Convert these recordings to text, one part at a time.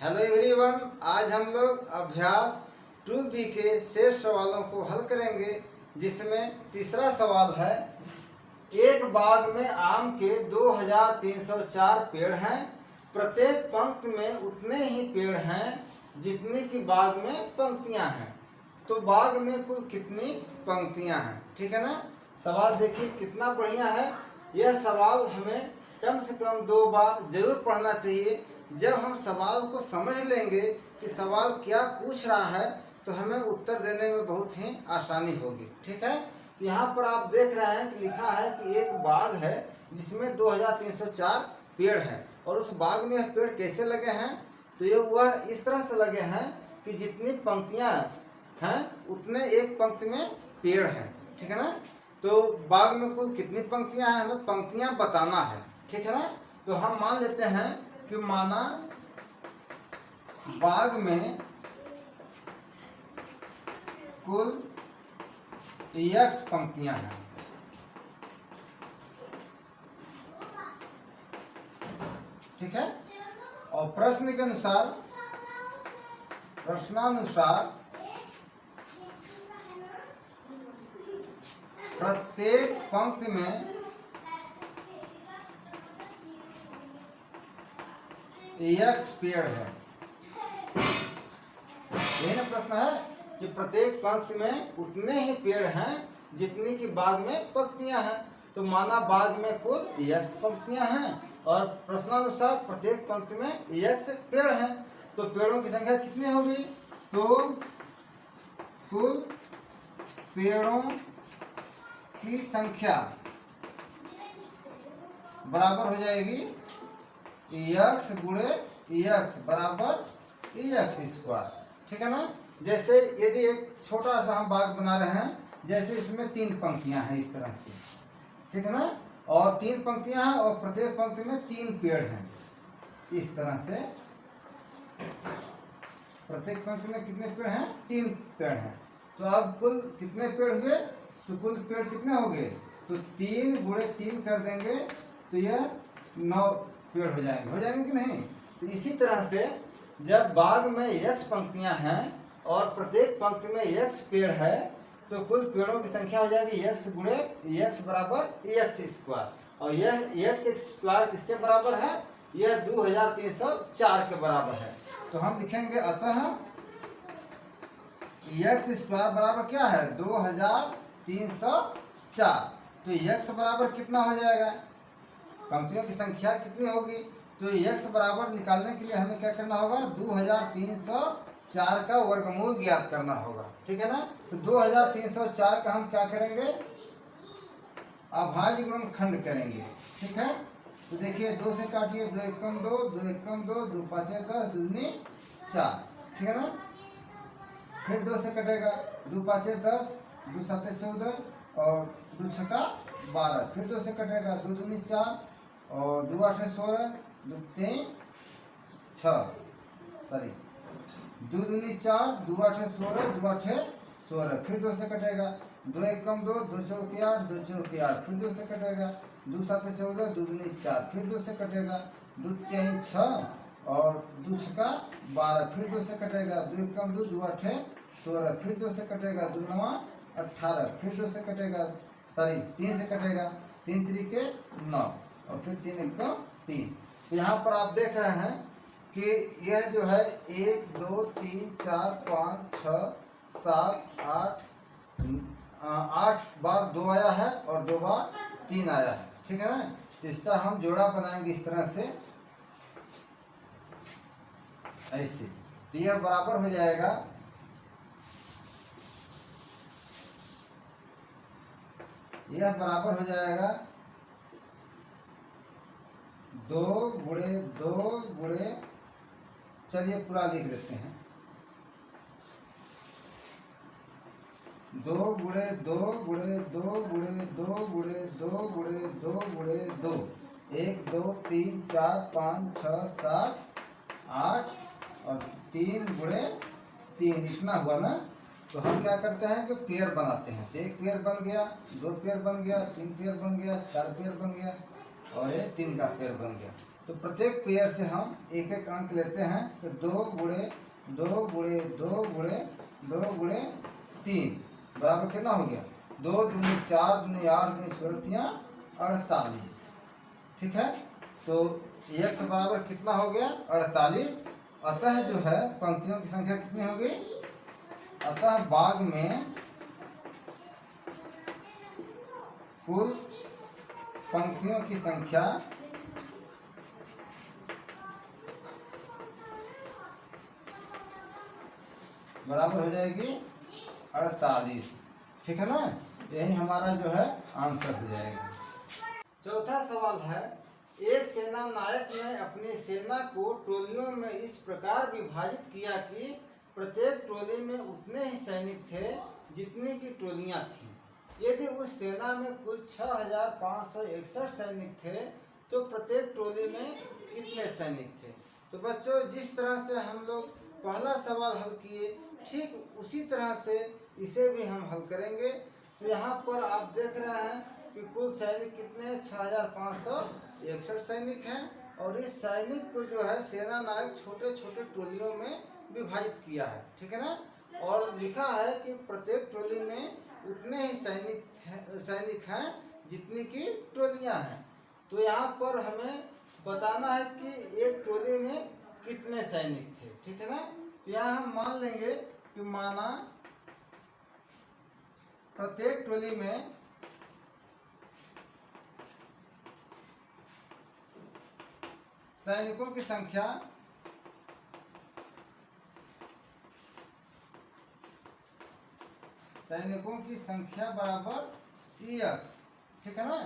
Hello everyone, आज हम लोग अभ्यास 2B के शेष सवालों को हल करेंगे, जिसमें तीसरा सवाल है। एक बाग में आम के 2304 पेड़ हैं। प्रत्येक पंक्ति में उतने ही पेड़ हैं जितनी कि बाग में पंक्तियां हैं। तो बाग में कुल कितनी पंक्तियां हैं? ठीक है ना। सवाल देखिए कितना बढ़िया है। यह सवाल हमें कम से कम 2 बार जरूर पढ़ना चाहिए। जब हम सवाल को समझ लेंगे कि सवाल क्या पूछ रहा है, तो हमें उत्तर देने में बहुत ही आसानी होगी। ठीक है। तो यहाँ पर आप देख रहे हैं कि लिखा है कि एक बाग है जिसमें 2304 पेड़ हैं, और उस बाग में पेड़ कैसे लगे हैं? तो ये वह इस तरह से लगे हैं कि जितनी पंक्तियां हैं उतने एक पंक्ति में पेड़ हैं। ठीक है ना। तो बाग में कुल कितनी पंक्तियां हैं, हमें पंक्तियां बताना है। ठीक है ना। तो हम मान लेते हैं कि माना बाग में कुल x पंक्तियां हैं। ठीक है। और प्रश्न के अनुसार प्रश्नानुसार प्रत्येक पंक्ति में x पेड़ है। यही ना प्रश्न है कि प्रत्येक पंक्ति में उतने ही पेड़ हैं जितनी कि बाग में पंक्तियां हैं। तो माना बाग में कुल x पंक्तियां हैं और प्रश्नानुसार प्रत्येक पंक्ति में x पेड़ हैं। तो पेड़ों की संख्या कितनी होगी? तो कुल पेड़ों की संख्या बराबर हो जाएगी x गुणे x बराबर x स्क्वायर। ठीक है ना। जैसे यदि एक छोटा सा हम बाग बना रहे हैं, जैसे इसमें 3 पंक्तियां हैं इस तरह से। ठीक है ना। और 3 पंक्तियां हैं और प्रत्येक पंक्ति में 3 पेड़ हैं इस तरह से। प्रत्येक पंक्ति में कितने पेड़ हैं? 3 पेड़ हैं। तो अब कुल कितने पेड़ हुए? तो कुल पेड़ कितने हो गए? तो 3 गुणे 3 कर देंगे तो यह 9 पेड़ हो जाएंगे कि नहीं? तो इसी तरह से जब बाग में x पंक्तियां हैं और प्रत्येक पंक्ति में x पेड़ है, तो कुल पेड़ों की संख्या हो जाएगी x गुणे x बराबर x स्क्वायर। और यह x स्क्वायर किसके बराबर है? यह 2304 के बराबर है। तो हम लिखेंगे अतः x स्क्वायर बराबर क्या है? 2304। तो x बराबर कितना हो जाएगा? पंक्तियों की संख्या कितनी होगी? तो x बराबर निकालने के लिए हमें क्या करना होगा? 2304 का वर्गमूल ज्ञात करना होगा। ठीक है ना। तो 2304 का हम क्या करेंगे? अभाज्य गुणनखंड करेंगे। ठीक है। तो देखिए 2 से काटिए, 2 एकम 2, 2 एकम 2, 2 पाँचे 10, 2 दूनी 4। ठीक है ना। फिर 2 से कटेगा, 2 पाँचे 10, 2 साते 14 और 2 छक्का 12। फिर 2 से कटेगा, 2 दूनी 4 और 2 आठे 16, 2 तीन 6, सॉरी 2 दूनी 4, 2 आठे 16, 2 आठे 16। फिर 2 से कटेगा, 2 एकम 2, 2 चौके 8, 2 चौके 8। फिर 2 से कटेगा, 2 साते 14, 2 दूनी 4। फिर 2 से कटेगा, 2 तीन 6 और 2 छक्का 12। फिर 2 से कटेगा, 2 एकम 2, 2 आठे 16। फिर 2 से कटेगा, 2 नवा 18। फिर 2 से कटेगा, सॉरी 3 से कटेगा, 3 त्रिके 9 और फिर 3 एकम 3। तो यहाँ पर आप देख रहे हैं कि यह जो है 1 2 3 4 5 6 7 8 बार 2 आया है और 2 बार 3 आया है। ठीक है ना। तो इसका हम जोड़ा बनाएंगे इस तरह से, ऐसे। तो यह बराबर हो जाएगा, यह बराबर हो जाएगा 2 गुणे 2 गुणे, चलिए पूरा लिख देते हैं, 2 गुणे 2 गुणे 2 गुणे 2 गुणे 2 गुणे 2 गुणे 2, 1 2 3 4 5 6 7 8 और 3 गुणे 3, इतना हुआ ना। तो हम क्या करते हैं कि पेयर बनाते हैं। तो 1 पेयर बन गया, 2 पेयर बन गया, 3 पेयर बन गया, 4 पेयर बन गया और ये 3 का पेयर बन गया। तो प्रत्येक पेयर से हम एक एक अंक लेते हैं। तो 2 गुणे 2 गुणे 2 गुणे 2 गुणे 3 बराबर कितना हो गया? 2 दूनी 4 दूनी 8 दूनी 16 48। ठीक है, तो x बराबर कितना हो गया? 48। अतः जो है पंक्तियों की संख्या कितनी होगी? अतः बाग में कुल पंक्तियों की संख्या बराबर हो जाएगी 48। ठीक है ना, यही हमारा जो है आंसर हो जाएगा। चौथा सवाल है, एक सेना नायक ने अपनी सेना को टोलियों में इस प्रकार विभाजित किया कि प्रत्येक टोली में उतने ही सैनिक थे जितनी की टोलियां थीं। यदि उस सेना में कुल 6561 सैनिक थे तो प्रत्येक टोली में कितने सैनिक थे? तो बच्चों, जिस तरह से हम लोग पहला सवाल हल किए ठीक उसी तरह से इसे भी हम हल करेंगे। तो यहाँ पर आप देख रहे हैं कि कुल सैनिक कितने? 6561 सैनिक हैं, और इस सैनिक को जो है सेना नायक छोटे छोटे टोलियों में विभाजित किया है। ठीक है ना, और लिखा है कि प्रत्येक टोली में उतने ही सैनिक हैं जितनी की टोलियां हैं। तो यहाँ पर हमें बताना है कि एक टोली में कितने सैनिक थे। ठीक है ना, तो यहाँ हम मान लेंगे कि माना प्रत्येक टोली में सैनिकों की संख्या बराबर x। ठीक है ना,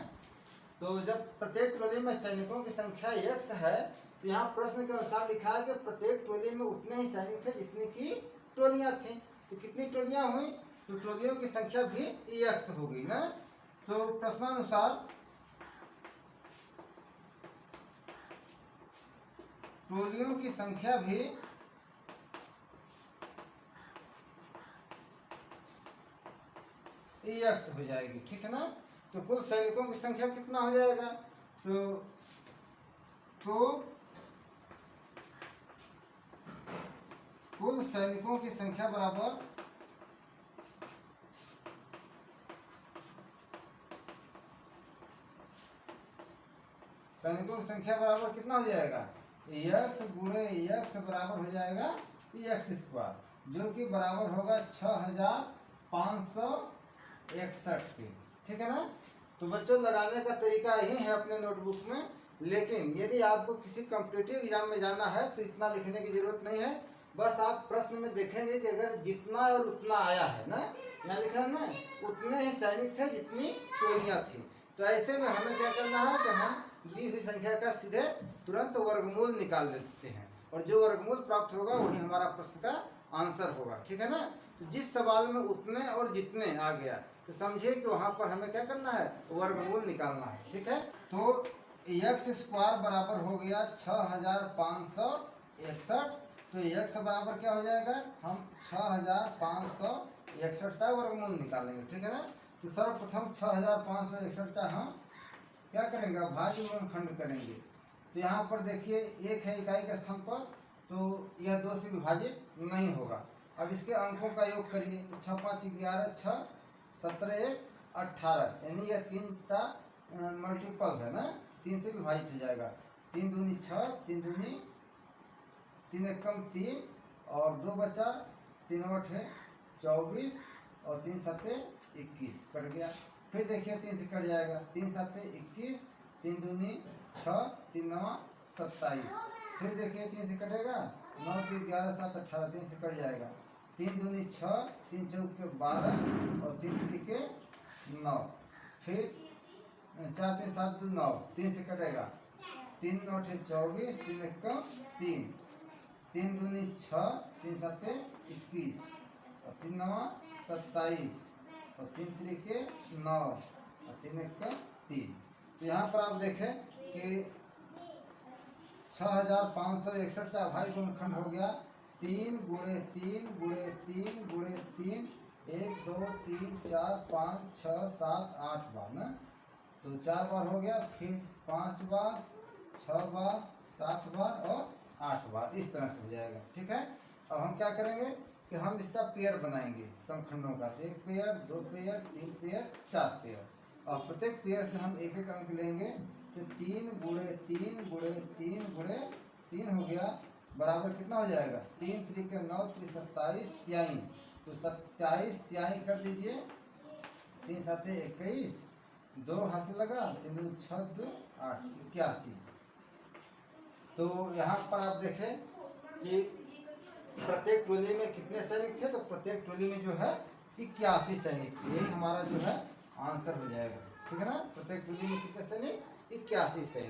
तो जब प्रत्येक टोली में सैनिकों की संख्या x है तो यहाँ प्रश्न के अनुसार लिखा है कि प्रत्येक टोली में उतने ही सैनिक थे जितनी की टोलियां थी। तो कितनी टोलियां हुई? तो टोलियों की संख्या भी x हो गई ना। तो प्रश्नानुसार टोलियों की संख्या भी x हो जाएगी। ठीक है ना, तो कुल सैनिकों की संख्या कितना हो जाएगा? तो कुल सैनिकों की संख्या बराबर कितना हो जाएगा? x गुणे x बराबर हो जाएगा x स्क्वायर, जो कि बराबर होगा 6561 के। ठीक है ना, तो बच्चों लगाने का तरीका यही है अपने नोटबुक में। लेकिन यदि आपको किसी कॉम्पिटिटिव एग्जाम में जाना है तो इतना लिखने की जरूरत नहीं है। बस आप प्रश्न में देखेंगे कि अगर जितना और उतना आया है ना, यहाँ लिखा है ना, उतने ही सैनिक थे जितनी टोलियां थी। तो ऐसे में हमें क्या करना है कि हम दी हुई संख्या का सीधे तुरंत वर्गमूल निकाल लेते हैं, और जो वर्गमूल प्राप्त होगा वही हमारा प्रश्न का आंसर होगा। ठीक है ना, तो जिस सवाल में उतने और जितने आ गया तो समझिए कि वहां पर हमें क्या करना है? वर्गमूल निकालना है। ठीक है, तो x स्क्वायर बराबर हो गया 6561। तो x बराबर क्या हो जाएगा? हम 6561 का वर्गमूल निकालेंगे। ठीक है ना, तो सर्वप्रथम 6561 का हम क्या करेंगे? भाज्य गुणनखंड करेंगे। तो यहाँ पर देखिए एक है इकाई के स्थान पर, तो यह 2 से विभाजित नहीं होगा। अब इसके अंकों का योग करिए, तो 6 5 11 6 17 1 18, यानी यह 3 का मल्टीपल है ना, 3 से विभाजित हो जाएगा। 3 दूनी 6, 3 दूनी 3 एकम 3 और 2 बचा, 3 8 है 24 और 3 7 21 कट गया। फिर देखिए 3 से कट जाएगा, 3 7 21, 3 दूनी 6, 3 9 27। फिर देखिए 3 से कटेगा, 9 3 11 7 18, 3 से कट जाएगा। 3 दूनी 6, 3 चौक के 12 और 3 3 के 9। फिर 4 3 7 2 9, 3 से कटेगा, 3 9 24, 3 1 3, 3 दूनी 6, 3 7 21 और 3 9 27 और 3 3 के 9 और 3 1 3। तो यहाँ पर आप देखें कि 6561 का भाज्य गुणनखंड हो गया 3 गुणे 3 गुणे 3 गुणे 3, 1 2 3 4 5 6 7 8 बार ना, तो 4 बार हो गया। फिर 5 बार 6 बार, 7 बार और 8 बार, इस तरह से हो जाएगा। ठीक है, अब हम क्या करेंगे कि हम इसका पेयर बनाएंगे समखंडों का, 1 पेयर, 2 पेयर, 3 पेयर, 4 पेयर, और प्रत्येक पेयर से हम एक एक अंक लेंगे। तो 3 गुणे 3 गुणे 3 गुणे 3 हो गया, बराबर कितना हो जाएगा, 3 त्रिक 9, 3 27, 23, तो 27 23 कर दीजिए, 3 7 21, 2 हाथ से लगा, 3 2 6 2 8, 81। तो यहाँ पर आप देखें कि प्रत्येक टोली में कितने सैनिक थे, तो प्रत्येक टोली में जो है 81 सैनिक थे, यही हमारा जो है आंसर हो जाएगा। ठीक है ना, प्रत्येक टोली में कितने सैनिक, 81 सैनिक।